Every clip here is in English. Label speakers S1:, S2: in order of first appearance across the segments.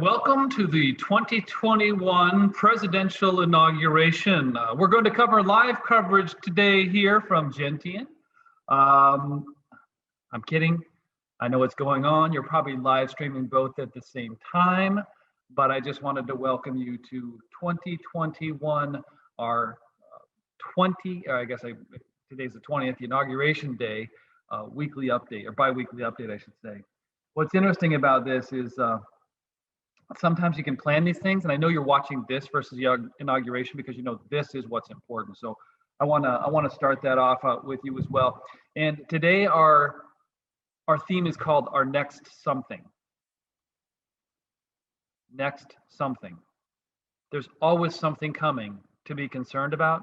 S1: Welcome to the 2021 presidential inauguration. We're going to cover live coverage today here from Gentian. I'm kidding. I know what's going on. You're probably live streaming both at the same time, but I just wanted to welcome you to 2021, our today's the 20th, the inauguration day, weekly update, or bi-weekly update, I should say. What's interesting about this is sometimes you can plan these things, and I know you're watching this versus the inauguration because you know this is what's important. So I want to start that off with you as well. And today our theme is called Our Next Something. Next something. There's always something coming to be concerned about.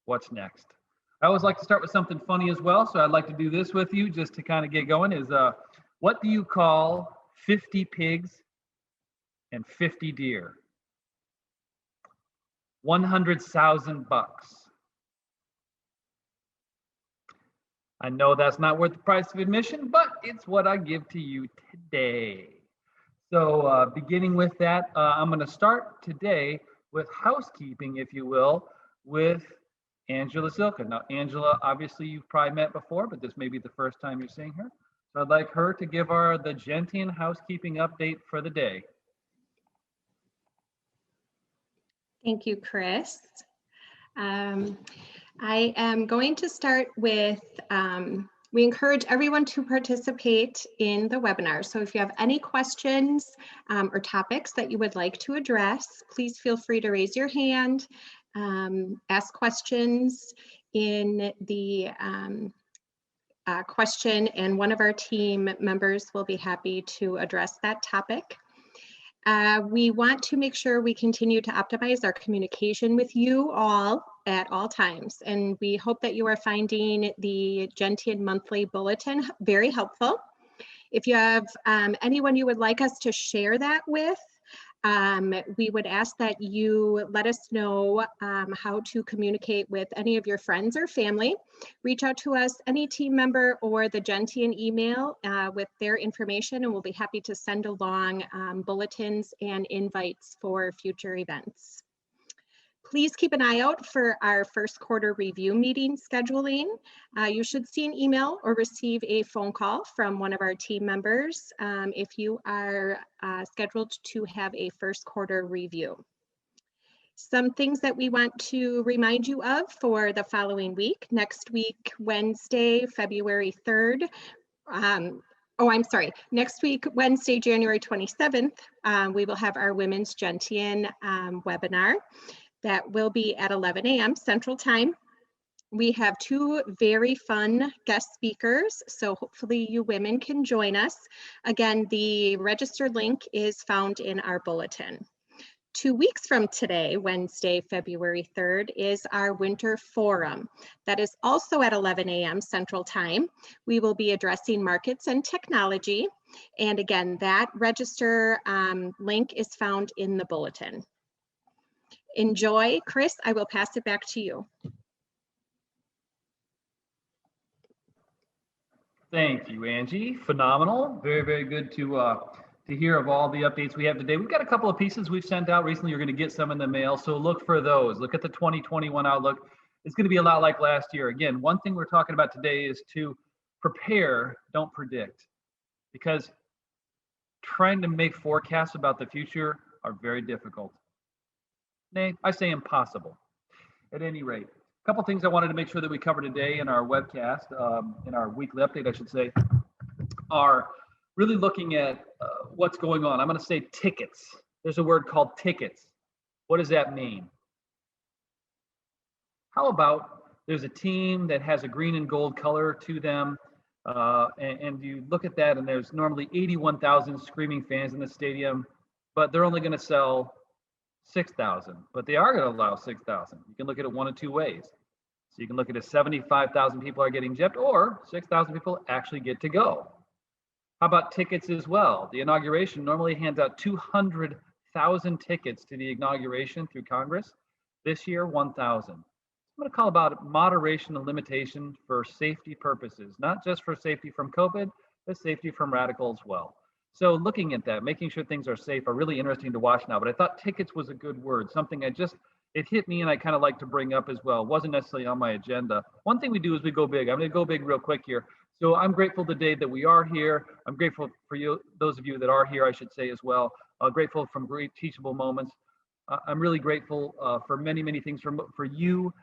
S1: What's next? I always like to start with something funny as well, so I'd like to do this with you just to kind of get going. Is what do you call 50 pigs and 50 deer? 100,000 bucks. I know that's not worth the price of admission, but it's what I give to you today. So beginning with that, I'm going to start today with housekeeping, if you will, with Angela Zylka. Now, Angela, obviously you've probably met before, but this may be the first time you're seeing her. So I'd like her to give our the Gentian housekeeping update for the day.
S2: Thank you, Chris. I am going to start with, we encourage everyone to participate in the webinar. So if you have any questions or topics that you would like to address, please feel free to raise your hand, ask questions in the question, and one of our team members will be happy to address that topic. We want to make sure we continue to optimize our communication with you all at all times. And we hope that you are finding the Gentian monthly bulletin very helpful. If you have anyone you would like us to share that with, we would ask that you let us know how to communicate with any of your friends or family. Reach out to us, any team member or the Gentian email with their information, and we'll be happy to send along bulletins and invites for future events. Please keep an eye out for our first quarter review meeting scheduling. You should see an email or receive a phone call from one of our team members if you are scheduled to have a first quarter review. Some things that we want to remind you of for the following week. Next week, Wednesday, February 3rd. Next week, Wednesday, January 27th, we will have our Women's Gentian webinar. That will be at 11 a.m. Central Time. We have two very fun guest speakers, so hopefully you women can join us. Again, the registered link is found in our bulletin. 2 weeks from today, Wednesday, February 3rd, is our Winter Forum. That is also at 11 a.m. Central Time. We will be addressing markets and technology. And again, that register link is found in the bulletin. Enjoy. Chris, I will pass it back to you.
S1: Thank you, Angie. Phenomenal. Very, very good to hear of all the updates we have today. We've got a couple of pieces we've sent out recently. You're going to get some in the mail, so look for those. Look at the 2021 outlook. It's going to be a lot like last year. Again, one thing we're talking about today is to prepare, don't predict, because trying to make forecasts about the future are very difficult. Nay, I say impossible. At any rate, a couple things I wanted to make sure that we cover today in our webcast, in our weekly update, I should say, are really looking at what's going on. I'm going to say tickets. There's a word called tickets. What does that mean? How about there's a team that has a green and gold color to them, and you look at that, and there's normally 81,000 screaming fans in the stadium, but they're only going to sell 6,000, but they are going to allow 6,000. You can look at it one of two ways. So you can look at it as 75,000 people are getting gypped, or 6,000 people actually get to go. How about tickets as well? The inauguration normally hands out 200,000 tickets to the inauguration through Congress. This year, 1,000. I'm going to call about moderation and limitation for safety purposes, not just for safety from COVID, but safety from radical as well. So looking at that, making sure things are safe are really interesting to watch now. But I thought tickets was a good word, something it hit me and I kind of like to bring up as well. It wasn't necessarily on my agenda. One thing we do is we go big. I'm going to go big real quick here. So I'm grateful today that we are here. I'm grateful for you, those of you that are here, I should say as well. Grateful from great teachable moments. I'm really grateful for many, many things for you,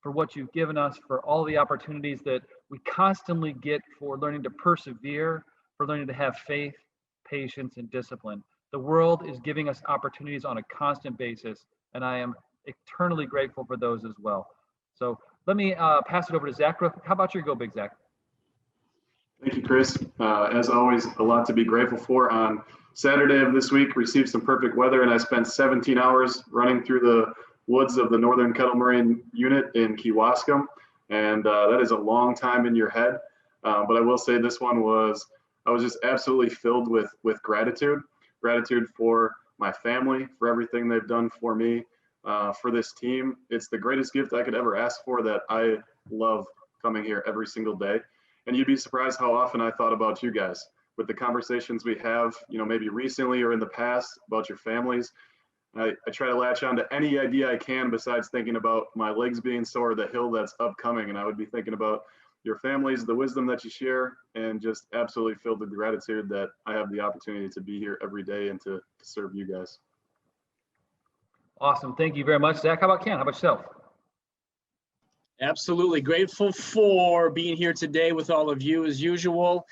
S1: for what you've given us, for all the opportunities that we constantly get for learning to persevere, for learning to have faith, patience, and discipline. The world is giving us opportunities on a constant basis, and I am eternally grateful for those as well. So let me pass it over to Zach. How about your go big, Zach?
S3: Thank you, Chris. As always, a lot to be grateful for. On Saturday of this week, received some perfect weather, and I spent 17 hours running through the woods of the Northern Kettle Moraine unit in Kewaskum, and that is a long time in your head. But I will say this one I was just absolutely filled with gratitude for my family, for everything they've done for me, for this team. It's the greatest gift I could ever ask for, that I love coming here every single day. And you'd be surprised how often I thought about you guys with the conversations we have, maybe recently or in the past about your families. I try to latch on to any idea I can besides thinking about my legs being sore, the hill that's upcoming. And I would be thinking about your families, the wisdom that you share, and just absolutely filled with gratitude that I have the opportunity to be here every day and to serve you guys.
S1: Awesome. Thank you very much, Zach. How about Ken? How about yourself?
S4: Absolutely grateful for being here today with all of you as usual.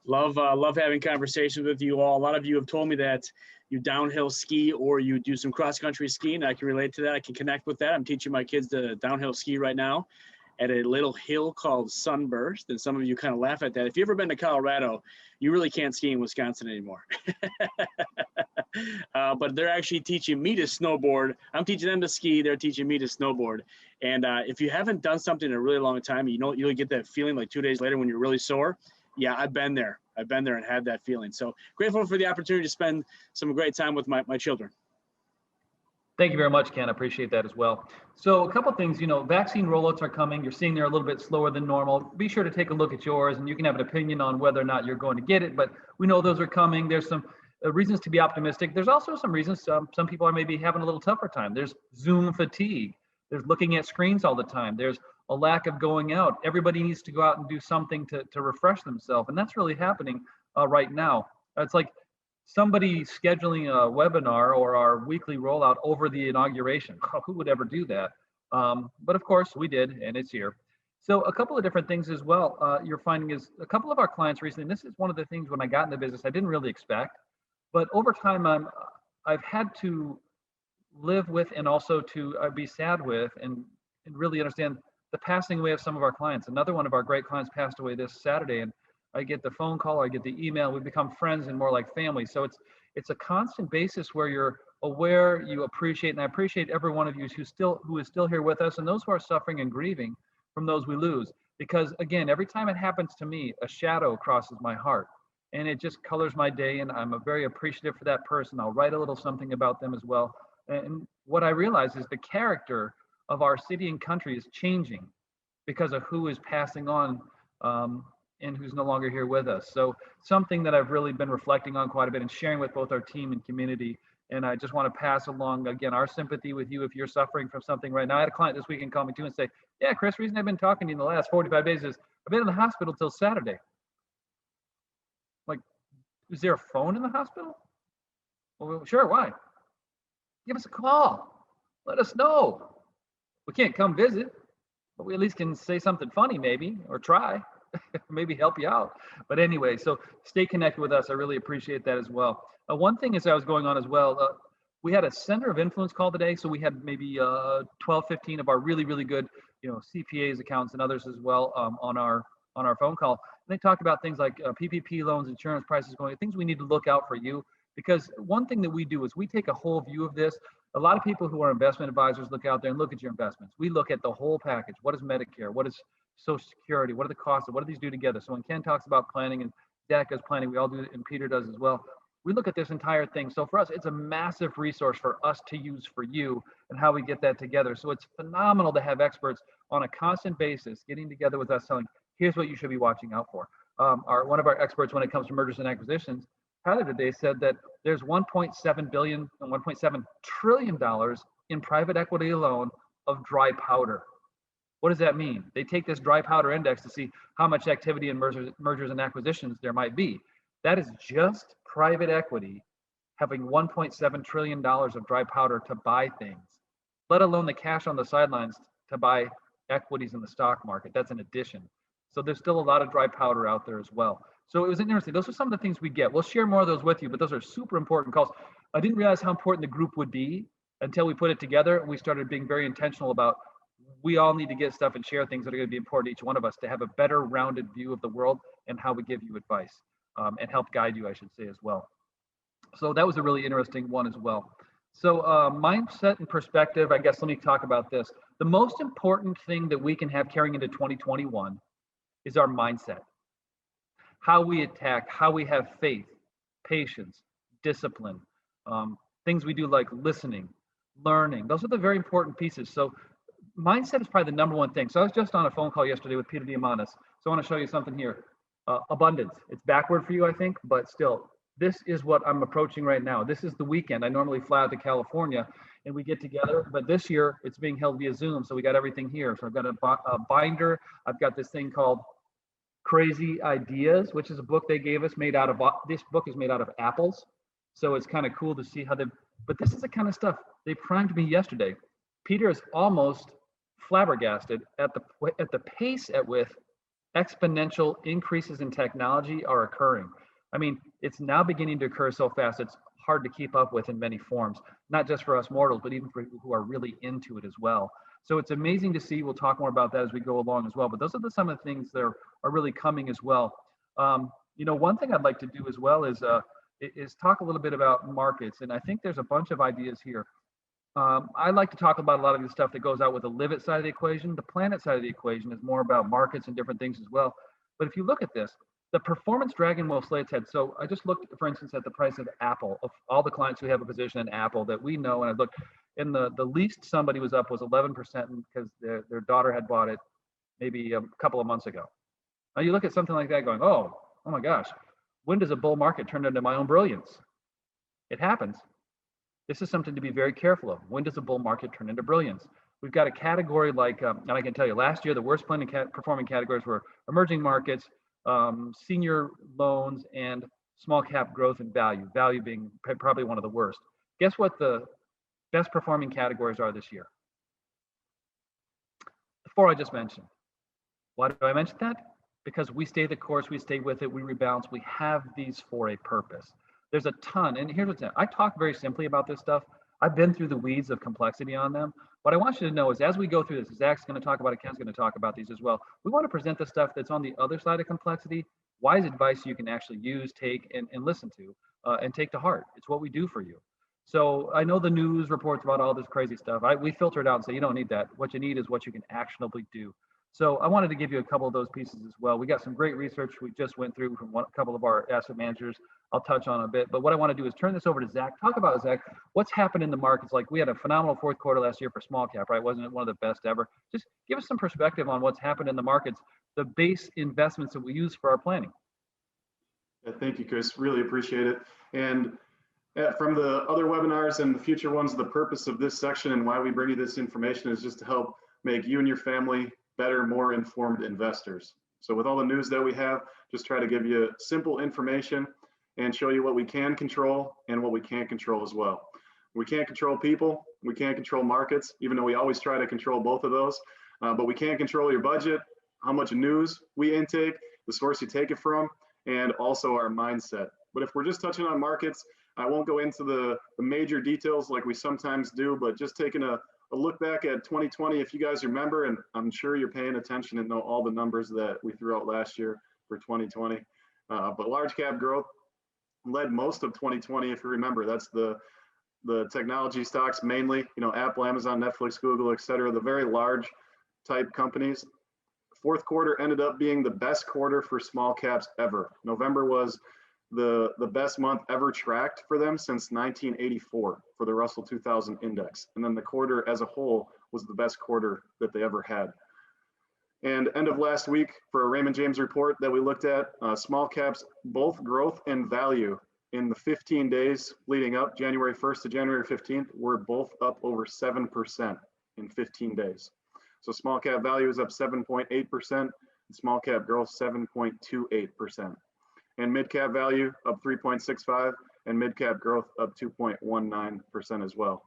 S4: Love having conversations with you all. A lot of you have told me that you downhill ski or you do some cross-country skiing. I can relate to that. I can connect with that. I'm teaching my kids to downhill ski right now at a little hill called Sunburst, and some of you kind of laugh at that. If you've ever been to Colorado, you really can't ski in Wisconsin anymore. But they're actually teaching me to snowboard. I'm teaching them to ski. They're teaching me to snowboard. And if you haven't done something in a really long time, you'll get that feeling like 2 days later when you're really sore. Yeah, I've been there and had that feeling. So grateful for the opportunity to spend some great time with my children.
S1: Thank you very much, Ken. I appreciate that as well. So a couple of things, vaccine rollouts are coming. You're seeing they're a little bit slower than normal. Be sure to take a look at yours, and you can have an opinion on whether or not you're going to get it, but we know those are coming. There's some reasons to be optimistic. There's also some reasons some people are maybe having a little tougher time. There's Zoom fatigue. There's looking at screens all the time. There's a lack of going out. Everybody needs to go out and do something to refresh themselves, and that's really happening right now. It's like somebody scheduling a webinar or our weekly rollout over the inauguration. Who would ever do that? But of course we did, and it's here. So a couple of different things as well you're finding is a couple of our clients recently, and this is one of the things when I got in the business I didn't really expect, but over time I've had to live with and also to be sad with and really understand the passing away of some of our clients. Another one of our great clients passed away this Saturday, and I get the phone call, I get the email, we become friends and more like family. So it's a constant basis where you're aware, you appreciate, and I appreciate every one of you who is still here with us, and those who are suffering and grieving from those we lose. Because again, every time it happens to me, a shadow crosses my heart, and it just colors my day, and I'm very appreciative for that person. I'll write a little something about them as well. And what I realize is the character of our city and country is changing because of who is passing on and who's no longer here with us. So something that I've really been reflecting on quite a bit and sharing with both our team and community. And I just want to pass along, again, our sympathy with you if you're suffering from something right now. I had a client this weekend call me too and say, yeah, Chris, the reason I've been talking to you in the last 45 days is I've been in the hospital till Saturday. Like, is there a phone in the hospital? Well, sure, why? Give us a call. Let us know. We can't come visit, but we at least can say something funny maybe, or try. Maybe help you out. But anyway, so stay connected with us. I really appreciate that as well. One thing as I was going on as well, we had a center of influence call today. So we had maybe 12, 15 of our really, really good, CPAs, accountants, and others as well on our phone call. And they talked about things like PPP loans, insurance prices going, things we need to look out for you. Because one thing that we do is we take a whole view of this. A lot of people who are investment advisors look out there and look at your investments. We look at the whole package. What is Medicare? What is Social Security? What are the costs? What do these do together? So when Ken talks about planning and Dak does planning, we all do it, and Peter does as well. We look at this entire thing. So for us, it's a massive resource for us to use for you and how we get that together. So it's phenomenal to have experts on a constant basis getting together with us telling, here's what you should be watching out for. One of our experts when it comes to mergers and acquisitions Tyler today said that there's 1.7 billion and 1.7 trillion dollars in private equity alone of dry powder. What does that mean? They take this dry powder index to see how much activity in mergers and acquisitions there might be. That is just private equity having $1.7 trillion of dry powder to buy things, let alone the cash on the sidelines to buy equities in the stock market. That's an addition. So there's still a lot of dry powder out there as well. So it was interesting. Those are some of the things we get. We'll share more of those with you, but those are super important calls. I didn't realize how important the group would be until we put it together and we started being very intentional about we all need to get stuff and share things that are going to be important to each one of us to have a better rounded view of the world and how we give you advice and help guide you, I should say, as well. So that was a really interesting one as well. So mindset and perspective, I guess, let me talk about this. The most important thing that we can have carrying into 2021 is our mindset. How we attack, how we have faith, patience, discipline, things we do like listening, learning. Those are the very important pieces. So mindset is probably the number one thing. So I was just on a phone call yesterday with Peter Diamandis. So I want to show you something here. Abundance. It's backward for you, I think, but still, this is what I'm approaching right now. This is the weekend. I normally fly out to California and we get together, but this year it's being held via Zoom. So we got everything here. So I've got a binder. I've got this thing called Crazy Ideas, which is a book they gave us this book is made out of apples. So it's kind of cool to see how but this is the kind of stuff they primed me yesterday. Peter is almost flabbergasted at the pace at which exponential increases in technology are occurring. I mean, it's now beginning to occur so fast, it's hard to keep up with in many forms, not just for us mortals, but even for people who are really into it as well. So it's amazing to see. We'll talk more about that as we go along as well. But those are some of the things that are really coming as well. One thing I'd like to do as well is talk a little bit about markets. And I think there's a bunch of ideas here. I like to talk about a lot of the stuff that goes out with the live it side of the equation. The planet side of the equation is more about markets and different things as well. But if you look at this, the performance dragon will slay its head. So I just looked, for instance, at the price of Apple, of all the clients who have a position in Apple that we know, and I looked, and the least somebody was up was 11% because their daughter had bought it maybe a couple of months ago. Now you look at something like that going, oh my gosh, when does a bull market turn into my own brilliance? It happens. This is something to be very careful of. When does a bull market turn into brilliance? We've got a category like, and I can tell you, last year the worst performing categories were emerging markets, senior loans, and small cap growth and value. Value being probably one of the worst. Guess what the best performing categories are this year? The four I just mentioned. Why do I mention that? Because we stay the course, we stay with it, we rebalance. We have these for a purpose. There's a ton, and here's what's in. I talk very simply about this stuff. I've been through the weeds of complexity on them. What I want you to know is as we go through this, Zach's going to talk about it, Ken's going to talk about these as well. We want to present the stuff that's on the other side of complexity, wise advice you can actually use, take, and listen to, and take to heart. It's what we do for you. So I know the news reports about all this crazy stuff. We filter it out and say, you don't need that. What you need is what you can actionably do. So I wanted to give you a couple of those pieces as well. We got some great research we just went through from a couple of our asset managers. I'll touch on a bit, but what I want to do is turn this over to Zach. Talk about, Zach, what's happened in the markets. Like we had a phenomenal fourth quarter last year for small cap, right? Wasn't it one of the best ever? Just give us some perspective on what's happened in the markets, the base investments that we use for our planning.
S3: Yeah, thank you, Chris. Really appreciate it. And from the other webinars and the future ones, the purpose of this section and why we bring you this information is just to help make you and your family better, more informed investors. So with all the news that we have, just try to give you simple information and show you what we can control and what we can't control as well. We can't control people, we can't control markets, even though we always try to control both of those, but we can control your budget, how much news we intake, the source you take it from, and also our mindset. But if we're just touching on markets, I won't go into the major details like we sometimes do, but just taking a look back at 2020, if you guys remember, and I'm sure you're paying attention and know all the numbers that we threw out last year for 2020, but large cap growth led most of 2020. If you remember, that's the technology stocks mainly, Apple, Amazon, Netflix, Google, et cetera, the very large type companies. Fourth quarter ended up being the best quarter for small caps ever. November was the best month ever tracked for them since 1984 for the Russell 2000 index. And then the quarter as a whole was the best quarter that they ever had. And end of last week for a Raymond James report that we looked at, small caps, both growth and value in the 15 days leading up, January 1st to January 15th, we're both up over 7% in 15 days. So small cap value is up 7.8%, and small cap growth 7.28%. And mid cap value up 3.65, and mid cap growth up 2.19% as well.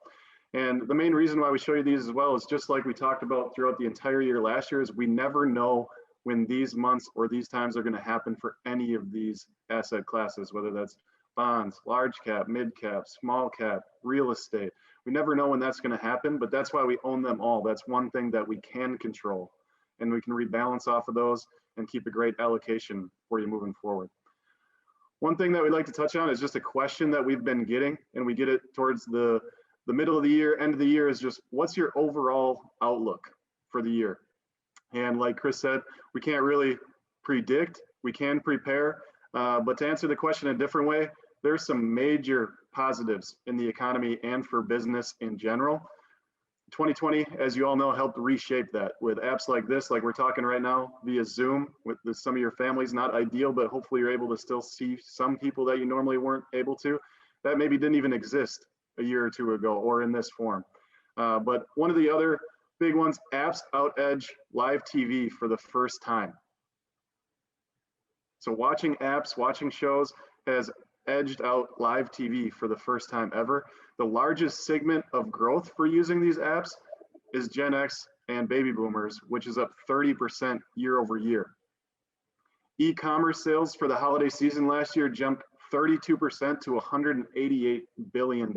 S3: And the main reason why we show you these as well is just like we talked about throughout the entire year last year, is we never know when these months or these times are going to happen for any of these asset classes, whether that's bonds, large cap, mid cap, small cap, real estate. We never know when that's going to happen, but that's why we own them all. That's one thing that we can control, and we can rebalance off of those and keep a great allocation for you moving forward. One thing that we'd like to touch on is just a question that we've been getting, and we get it towards the middle of the year, end of the year, is just what's your overall outlook for the year? And like Chris said, we can't really predict, we can prepare, but to answer the question a different way, there's some major positives in the economy and for business in general. 2020, as you all know, helped reshape that with apps like this, like we're talking right now via Zoom with some of your families. Not ideal, but hopefully you're able to still see some people that you normally weren't able to, that maybe didn't even exist a year or two ago or in this form. But one of the other big ones, apps out-edge live TV for the first time. So watching apps, watching shows has edged out live TV for the first time ever. The largest segment of growth for using these apps is Gen X and baby boomers, which is up 30% year over year. E-commerce sales for the holiday season last year jumped 32% to $188 billion,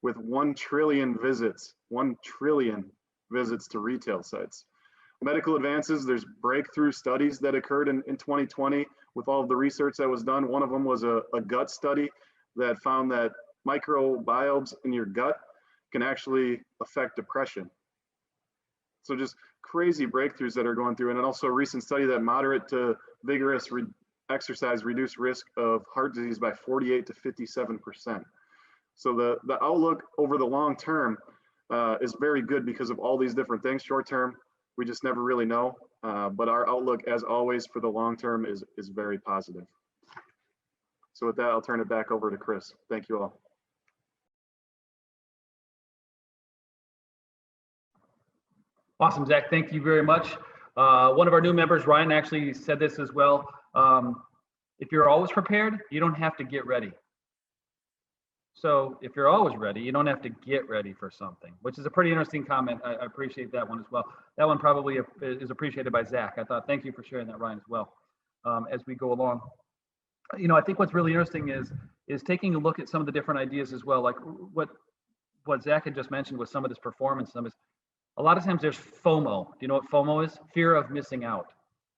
S3: with 1 trillion visits to retail sites. Medical advances, there's breakthrough studies that occurred in 2020 with all of the research that was done. One of them was a gut study that found that microbiomes in your gut can actually affect depression. So just crazy breakthroughs that are going through. And then also a recent study that moderate to vigorous exercise reduced risk of heart disease by 48 to 57%. So the outlook over the long term is very good because of all these different things. Short term, we just never really know. But our outlook, as always, for the long term is very positive. So with that, I'll turn it back over to Chris. Thank you all.
S1: Awesome, Zach. Thank you very much. One of our new members, Ryan, actually said this as well. If you're always prepared, you don't have to get ready. So if you're always ready, you don't have to get ready for something, which is a pretty interesting comment. I appreciate that one as well. That one probably is appreciated by Zach. I thought, thank you for sharing that, Ryan, as well, as we go along. You know, I think what's really interesting is taking a look at some of the different ideas as well, like what Zach had just mentioned with some of this performance. A lot of times there's FOMO. Do you know what FOMO is? Fear of missing out.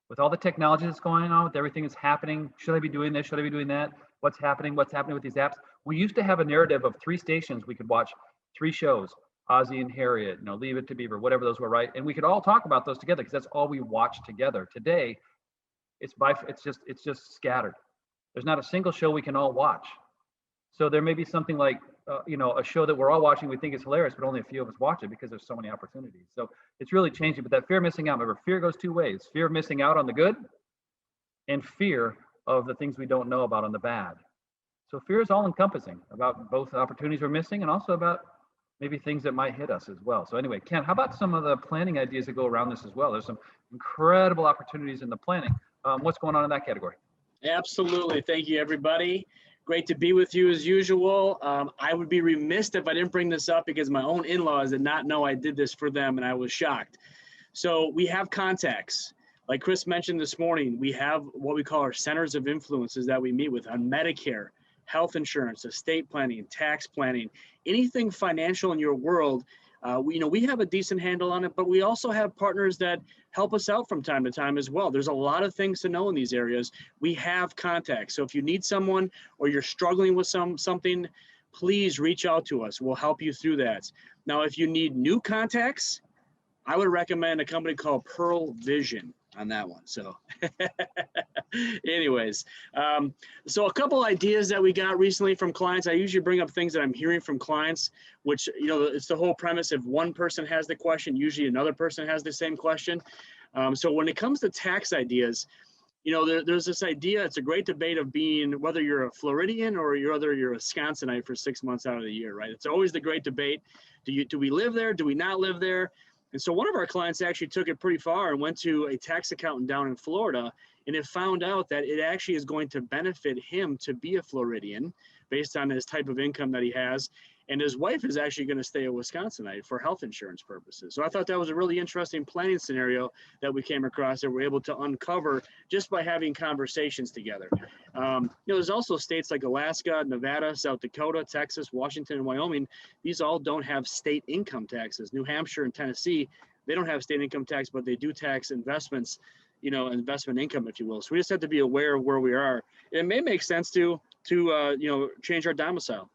S1: With all the technology that's going on, with everything that's happening, should I be doing this? Should I be doing that? What's happening with these apps? We used to have a narrative of 3 stations. We could watch 3 shows, Ozzie and Harriet, Leave It to Beaver, whatever those were, right? And we could all talk about those together because that's all we watch together. Today, it's just scattered. There's not a single show we can all watch. So there may be something like, a show that we're all watching, we think is hilarious, but only a few of us watch it because there's so many opportunities. So it's really changing, but that fear of missing out, remember, fear goes 2 ways. Fear of missing out on the good and fear of the things we don't know about on the bad. So fear is all encompassing about both opportunities we're missing and also about maybe things that might hit us as well. So anyway, Ken, how about some of the planning ideas that go around this as well? There's some incredible opportunities in the planning. What's going on in that category?
S4: Absolutely. Thank you, everybody. Great to be with you as usual. I would be remiss if I didn't bring this up because my own in-laws did not know I did this for them and I was shocked. So we have contacts. Like Chris mentioned this morning, we have what we call our centers of influences that we meet with on Medicare, health insurance, estate planning, tax planning, anything financial in your world. We have a decent handle on it, but we also have partners that help us out from time to time as well. There's a lot of things to know in these areas. We have contacts. So if you need someone or you're struggling with something, please reach out to us. We'll help you through that. Now, if you need new contacts, I would recommend a company called Pearl Vision on that one. So anyways, so a couple ideas that we got recently from clients. I usually bring up things that I'm hearing from clients, which, it's the whole premise. If one person has the question, usually another person has the same question. So when it comes to tax ideas, you know, there's this idea, it's a great debate of being, whether you're a Floridian or whether you're a Wisconsinite for 6 months out of the year, right? It's always the great debate. Do we live there? Do we not live there? And so one of our clients actually took it pretty far and went to a tax accountant down in Florida, and it found out that it actually is going to benefit him to be a Floridian based on his type of income that he has. And his wife is actually going to stay a Wisconsinite for health insurance purposes. So I thought that was a really interesting planning scenario that we came across that we're able to uncover just by having conversations together. You know, there's also states like Alaska, Nevada, South Dakota, Texas, Washington, and Wyoming. These all don't have state income taxes. New Hampshire and Tennessee, they don't have state income tax, but they do tax investments, you know, investment income, if you will. So we just have to be aware of where we are. It may make sense to you know, change our domicile.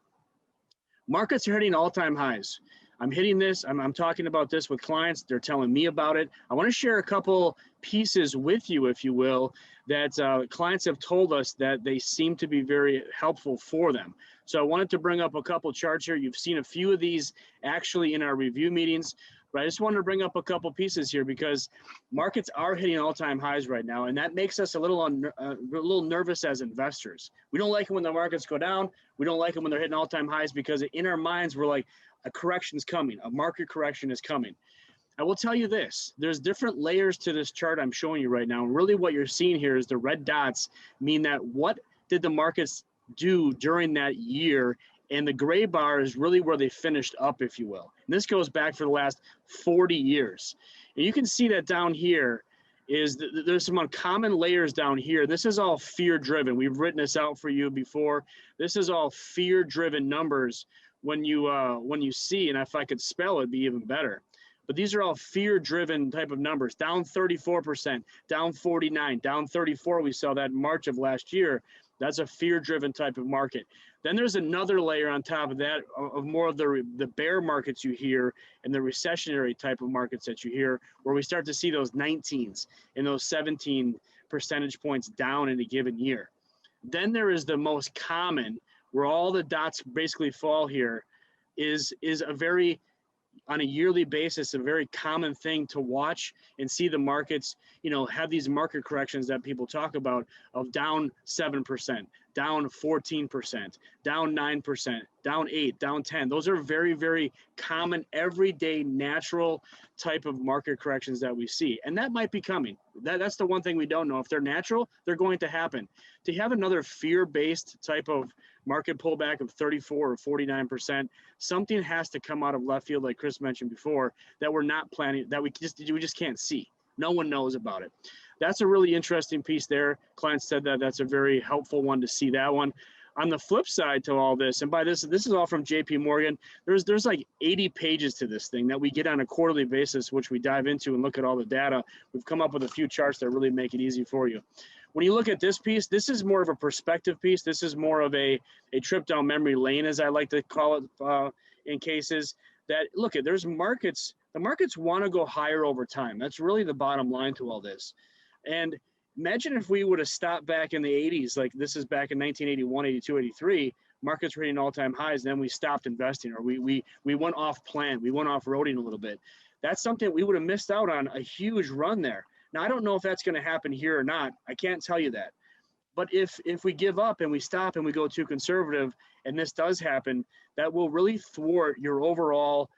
S4: Markets are hitting all-time highs. I'm hitting this. I'm talking about this with clients. They're telling me about it. I want to share a couple pieces with you, if you will, that clients have told us that they seem to be very helpful for them. So I wanted to bring up a couple charts here. You've seen a few of these actually in our review meetings, but I just wanted to bring up a couple pieces here because markets are hitting all-time highs right now, and that makes us a little nervous as investors. We don't like it when the markets go down. We don't like it when they're hitting all-time highs because in our minds we're like, a correction's coming, a market correction is coming. I will tell you this, there's different layers to this chart I'm showing you right now. And really what you're seeing here is the red dots mean that what did the markets do during that year, and the gray bar is really where they finished up, if you will. And this goes back for the last 40 years. And you can see that down here is there's some uncommon layers down here. This is all fear-driven. We've written this out for you before. This is all fear-driven numbers when you see, and if I could spell it'd be even better. But these are all fear-driven type of numbers. Down 34%, down 49, down 34. We saw that in March of last year. That's a fear-driven type of market. Then there's another layer on top of that of more of the bear markets you hear and the recessionary type of markets that you hear, where we start to see those 19s and those 17 percentage points down in a given year. Then there is the most common, where all the dots basically fall here, is a very, on a yearly basis, a very common thing to watch and see the markets, you know, have these market corrections that people talk about of down 7%, down 14%, down 9%, down 8%, down 10%. Those are very, very common, everyday, natural type of market corrections that we see. And that might be coming. That's the one thing we don't know. If they're natural, they're going to happen. To have another fear-based type of market pullback of 34 or 49%, something has to come out of left field, like Chris mentioned before, that we're not planning, that we just can't see. No one knows about it. That's a really interesting piece there. Clients said that that's a very helpful one to see that one. On the flip side to all this, and by this is all from JP Morgan, there's like 80 pages to this thing that we get on a quarterly basis, which we dive into and look at all the data. We've come up with a few charts that really make it easy for you. When you look at this piece, this is more of a perspective piece. This is more of a trip down memory lane, as I like to call it, in cases that, look, there's markets, the markets want to go higher over time. That's really the bottom line to all this. And imagine if we would have stopped back in the 80s, like this is back in 1981, 82, 83, markets were hitting all-time highs, and then we stopped investing, or we went off plan, we went off roading a little bit. That's something we would have missed out on, a huge run there. Now, I don't know if that's going to happen here or not. I can't tell you that. But if we give up and we stop and we go too conservative, and this does happen, that will really thwart your overall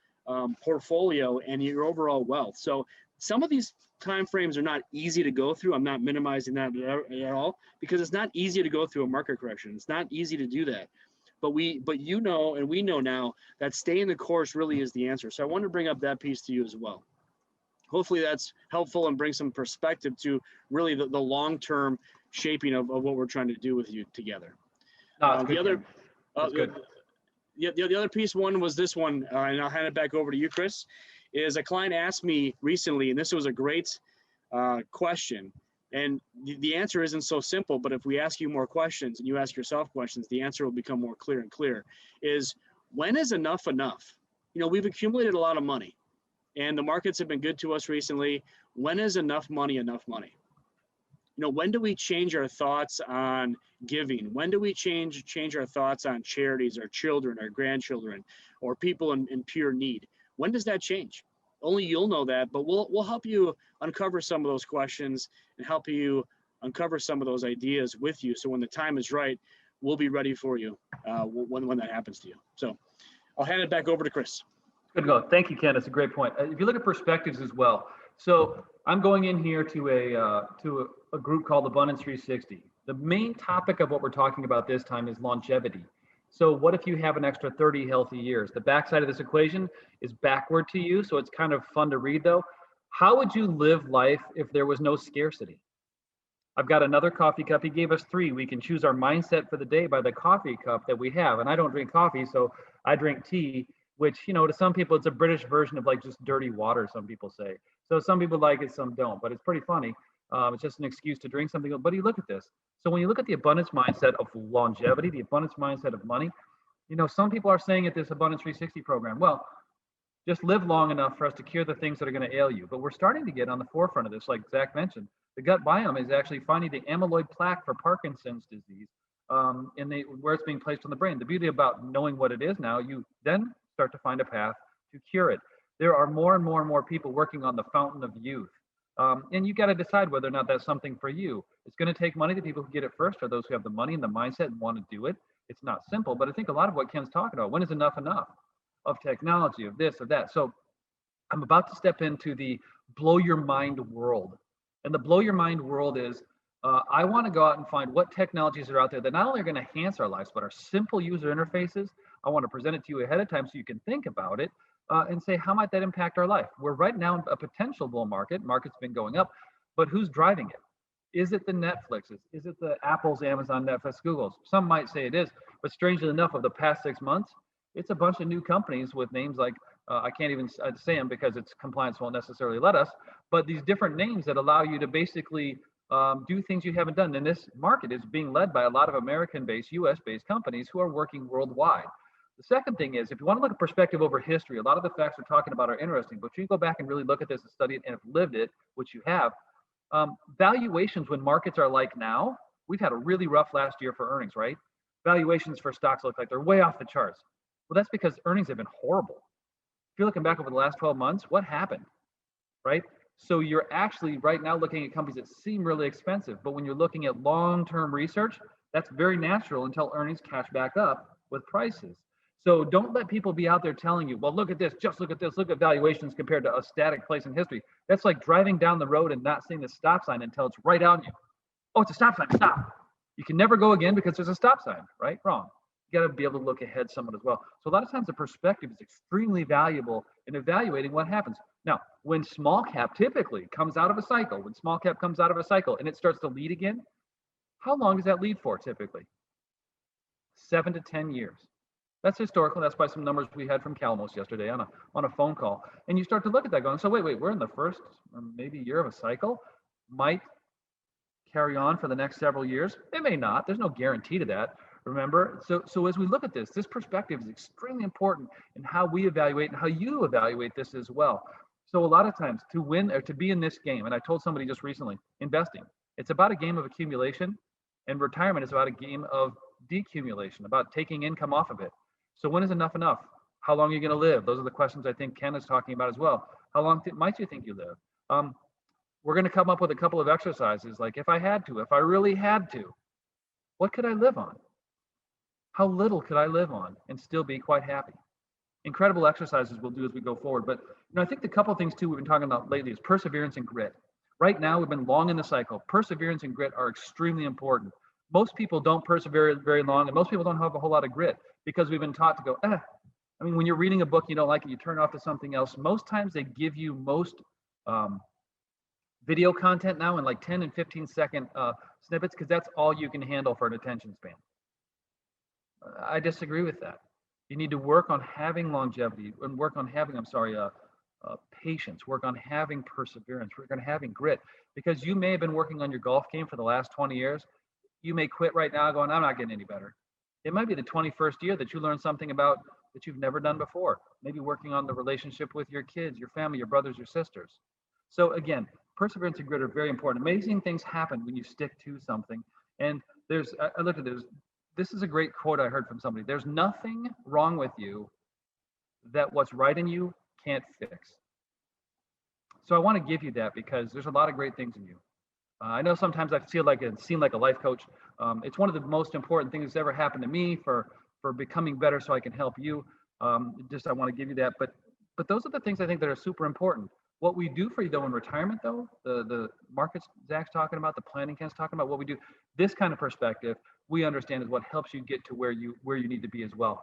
S4: portfolio and your overall wealth. So some of these time frames are not easy to go through. I'm not minimizing that at all, because it's not easy to go through a market correction. It's not easy to do that. But you know, and we know now that staying the course really is the answer. So I want to bring up that piece to you as well. Hopefully that's helpful and brings some perspective to really the long-term shaping of what we're trying to do with you together.
S1: No,
S4: the other piece one was this one, and I'll hand it back over to you, Chris, is a client asked me recently, and this was a great question. And the answer isn't so simple, but if we ask you more questions and you ask yourself questions, the answer will become more clear and clear, is when is enough enough? You know, we've accumulated a lot of money, and the markets have been good to us recently. When is enough money enough money? You know, when do we change our thoughts on giving? When do we change our thoughts on charities, our children, our grandchildren, or people in pure need? When does that change? Only you'll know that, but we'll help you uncover some of those questions and help you uncover some of those ideas with you. So when the time is right, we'll be ready for you when that happens to you. So I'll hand it back over to Chris.
S1: Good to go. Thank you, Ken. That's a great point. If you look at perspectives as well, so I'm going in here to a group called Abundance 360. The main topic of what we're talking about this time is longevity. So what if you have an extra 30 healthy years? The backside of this equation is backward to you, so it's kind of fun to read though. How would you live life if there was no scarcity? I've got another coffee cup. He gave us 3. We can choose our mindset for the day by the coffee cup that we have. And I don't drink coffee, so I drink tea, which, you know, to some people, it's a British version of like just dirty water, some people say. So some people like it, some don't, but it's pretty funny. It's just an excuse to drink something. But you look at this. So when you look at the abundance mindset of longevity, the abundance mindset of money, you know, some people are saying at this Abundance 360 program, well, just live long enough for us to cure the things that are going to ail you. But we're starting to get on the forefront of this, like Zach mentioned. The gut biome is actually finding the amyloid plaque for Parkinson's disease, where it's being placed on the brain. The beauty about knowing what it is now, you then start to find a path to cure it. There are more and more and more people working on the fountain of youth. And you got to decide whether or not that's something for you. It's going to take money. The people who get it first are those who have the money and the mindset and want to do it. It's not simple, but I think a lot of what Ken's talking about, when is enough of technology, of this, of that. So I'm about to step into the blow your mind world. And the blow your mind world is, I want to go out and find what technologies are out there that not only are going to enhance our lives, but are simple user interfaces. I want to present it to you ahead of time so you can think about it and say, how might that impact our life? We're right now in a potential bull market. Market's been going up, but who's driving it? Is it the Netflixes? Is it the Apples, Amazon, Netflix, Googles? Some might say it is, but strangely enough, of the past 6 months, it's a bunch of new companies with names like, I can't even say them because it's compliance won't necessarily let us, but these different names that allow you to basically do things you haven't done. And this market is being led by a lot of American-based, US-based companies who are working worldwide. The second thing is, if you want to look at perspective over history, a lot of the facts we're talking about are interesting, but you go back and really look at this and study it and have lived it, which you have, valuations when markets are like now, we've had a really rough last year for earnings, right? Valuations for stocks look like they're way off the charts. Well, that's because earnings have been horrible. If you're looking back over the last 12 months, what happened, right? So you're actually right now looking at companies that seem really expensive, but when you're looking at long-term research, that's very natural until earnings catch back up with prices. So don't let people be out there telling you, well, look at this, just look at this, look at valuations compared to a static place in history. That's like driving down the road and not seeing the stop sign until it's right on you. Oh, it's a stop sign, stop. You can never go again because there's a stop sign, right? Wrong. You got to be able to look ahead somewhat as well. So a lot of times the perspective is extremely valuable in evaluating what happens. Now, when small cap typically comes out of a cycle, and it starts to lead again, how long does that lead for typically? 7 to 10 years. That's historical. That's by some numbers we had from Calmos yesterday on a phone call. And you start to look at that going, so wait, we're in the first or maybe year of a cycle. Might carry on for the next several years. It may not. There's no guarantee to that. Remember, so as we look at this perspective is extremely important in how we evaluate and how you evaluate this as well. So a lot of times to win or to be in this game, and I told somebody just recently, investing, it's about a game of accumulation, and retirement is about a game of decumulation, about taking income off of it. So when is enough enough? How long are you going to live? Those are the questions I think Ken is talking about as well. How long might you think you live? We're going to come up with a couple of exercises, like if I really had to, what could I live on? How little could I live on and still be quite happy? Incredible exercises we'll do as we go forward. But I think the couple of things too we've been talking about lately is perseverance and grit. Right now, we've been long in the cycle. Perseverance and grit are extremely important. Most people don't persevere very long, and most people don't have a whole lot of grit because we've been taught to go, I mean, when you're reading a book, you don't like it, you turn off to something else. Most times they give you most video content now in like 10 and 15 second snippets because that's all you can handle for an attention span. I disagree with that. You need to work on having longevity and work on having, patience, work on having perseverance, work on having grit, because you may have been working on your golf game for the last 20 years. You may quit right now going, I'm not getting any better. It might be the 21st year that you learn something about that you've never done before. Maybe working on the relationship with your kids, your family, your brothers, your sisters. So again, perseverance and grit are very important. Amazing things happen when you stick to something. And I looked at this is a great quote I heard from somebody. There's nothing wrong with you that what's right in you can't fix. So I want to give you that because there's a lot of great things in you. I know sometimes I feel like it seemed like a life coach. It's one of the most important things that's ever happened to me for becoming better so I can help you. Just I want to give you that. But those are the things I think that are super important. What we do for you though in retirement though, the markets Zach's talking about, the planning Ken's talking about, what we do, this kind of perspective, we understand is what helps you get to where you need to be as well.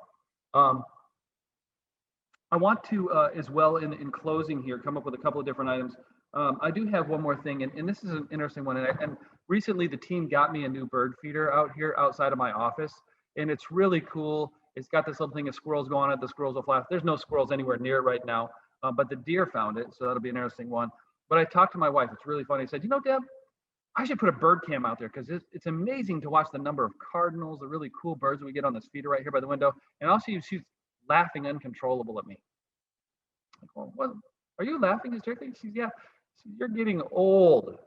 S1: I want to as well in closing here, come up with a couple of different items. I do have one more thing, and this is an interesting one. And recently the team got me a new bird feeder out here outside of my office, and it's really cool. It's got this little thing of squirrels go on it. The squirrels will fly. There's no squirrels anywhere near it right now, but the deer found it, so that'll be an interesting one. But I talked to my wife. It's really funny. I said, you know, Deb, I should put a bird cam out there because it's amazing to watch the number of cardinals, the really cool birds that we get on this feeder right here by the window. And also she's laughing uncontrollable at me. Like, well, what? Are you laughing hysterically? She's, yeah. You're getting old.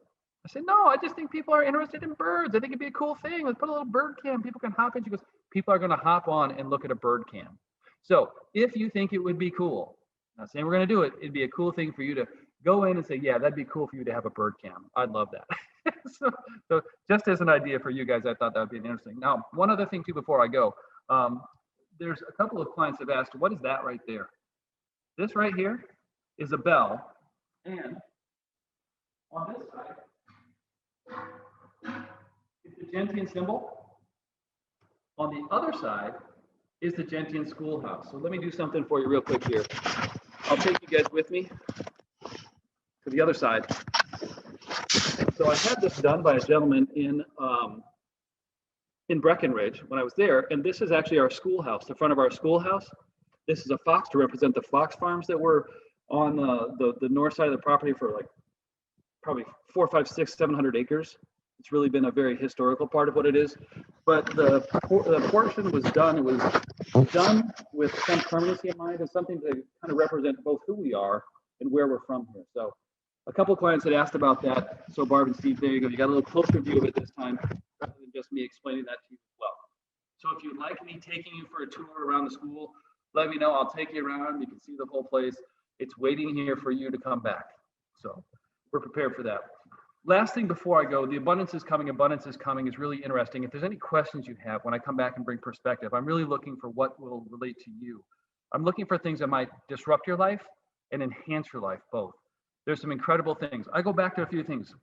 S1: I said, no, I just think people are interested in birds. I think it'd be a cool thing. Let's put a little bird cam. People can hop in. She goes, people are going to hop on and look at a bird cam. So if you think it would be cool, not saying we're going to do it, it'd be a cool thing for you to go in and say, yeah, that'd be cool for you to have a bird cam. I'd love that. so just as an idea for you guys, I thought that would be interesting. Now, one other thing too before I go, there's a couple of clients have asked, what is that right there? This right here is a bell, and on this side is the Gentian symbol. On the other side is the Gentian schoolhouse. So let me do something for you real quick here. I'll take you guys with me to the other side. So I had this done by a gentleman in Breckenridge when I was there, and this is actually our schoolhouse, the front of our schoolhouse. This is a fox to represent the fox farms that were on the north side of the property for like probably 400, 500, 600, 700 acres. It's really been a very historical part of what it is. But the portion was done. It was done with some permanency in mind and something to kind of represent both who we are and where we're from here. So a couple of clients had asked about that. So Barb and Steve, there you go. You got a little closer view of it this time, rather than just me explaining that to you as well. So if you'd like me taking you for a tour around the school, let me know. I'll take you around. You can see the whole place. It's waiting here for you to come back. So we're prepared for that. Last thing before I go, the abundance is coming is really interesting. If there's any questions you have when I come back and bring perspective, I'm really looking for what will relate to you. I'm looking for things that might disrupt your life and enhance your life, both. There's some incredible things. I go back to a few things.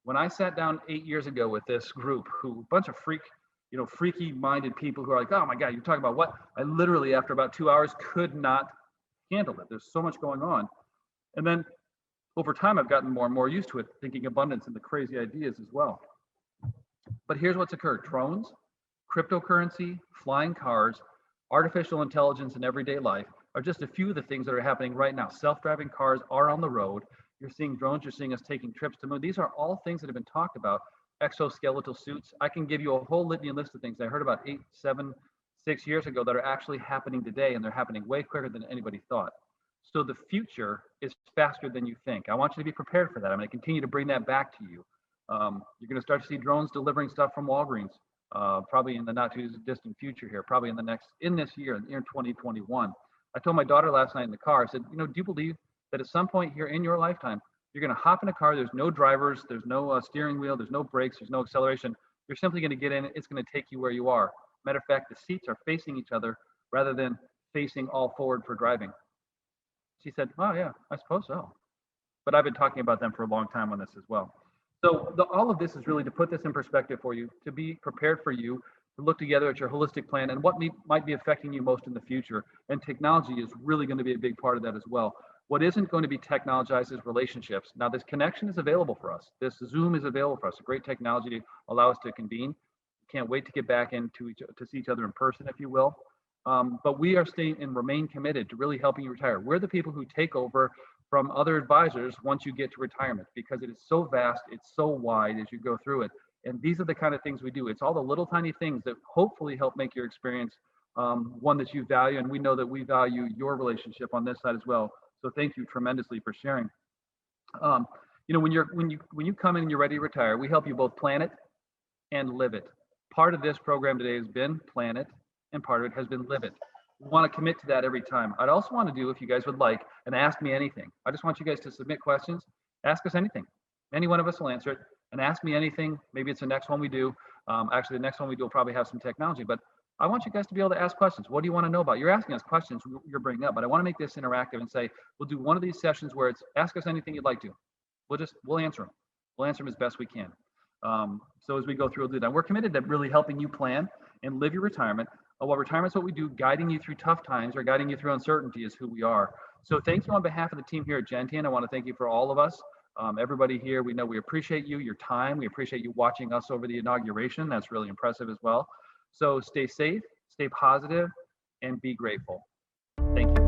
S1: When I sat down 8 years ago with this group, a bunch of freaky minded people who are like, oh my God, you're talking about what? I literally, after about 2 hours, could not handle it. There's so much going on. And then over time, I've gotten more and more used to it, thinking abundance and the crazy ideas as well. But here's what's occurred. Drones, cryptocurrency, flying cars, artificial intelligence in everyday life are just a few of the things that are happening right now. Self-driving cars are on the road. You're seeing drones, you're seeing us taking trips to the moon. These are all things that have been talked about. Exoskeletal suits. I can give you a whole litany list of things I heard about 8, 7, 6 years ago that are actually happening today, and they're happening way quicker than anybody thought. So the future is faster than you think. I want you to be prepared for that. I'm going to continue to bring that back to you. You're going to start to see drones delivering stuff from Walgreens, probably in the not too distant future here, probably in this year, in 2021. I told my daughter last night in the car, I said, do you believe that at some point here in your lifetime, you're going to hop in a car, there's no drivers, there's no steering wheel, there's no brakes, there's no acceleration. You're simply going to get in, it's going to take you where you are. Matter of fact, the seats are facing each other rather than facing all forward for driving. She said, oh yeah, I suppose so. But I've been talking about them for a long time on this as well. So all of this is really to put this in perspective for you, to be prepared for you, to look together at your holistic plan and what might be affecting you most in the future. And technology is really going to be a big part of that as well. What isn't going to be technologized is relationships. Now, this connection is available for us. This Zoom is available for us, a great technology to allow us to convene. Can't wait to get back into to see each other in person, if you will. But we are staying and remain committed to really helping you retire. We're the people who take over from other advisors once you get to retirement, because it is so vast, it's so wide as you go through it. And these are the kind of things we do. It's all the little tiny things that hopefully help make your experience one that you value. And we know that we value your relationship on this side as well. So thank you tremendously for sharing. When you come in and you're ready to retire, we help you both plan it and live it. Part of this program today has been plan it, and part of it has been live it. We want to commit to that every time. I'd also want to do, if you guys would like, and ask me anything. I just want you guys to submit questions, ask us anything. Any one of us will answer it. and ask me anything. Maybe it's the next one we do. Actually, the next one we do will probably have some technology, but I want you guys to be able to ask questions. What do you want to know about? You're asking us questions you're bringing up, but I want to make this interactive and say, we'll do one of these sessions where it's ask us anything you'd like to. We'll answer them. We'll answer them as best we can. So as we go through, we'll do that. We're committed to really helping you plan and live your retirement. While retirement's what we do, guiding you through tough times or guiding you through uncertainty is who we are. So thank you on behalf of the team here at Gentian. I want to thank you for all of us. Everybody here, we know we appreciate you, your time. We appreciate you watching us over the inauguration. That's really impressive as well. So stay safe, stay positive, and be grateful. Thank you.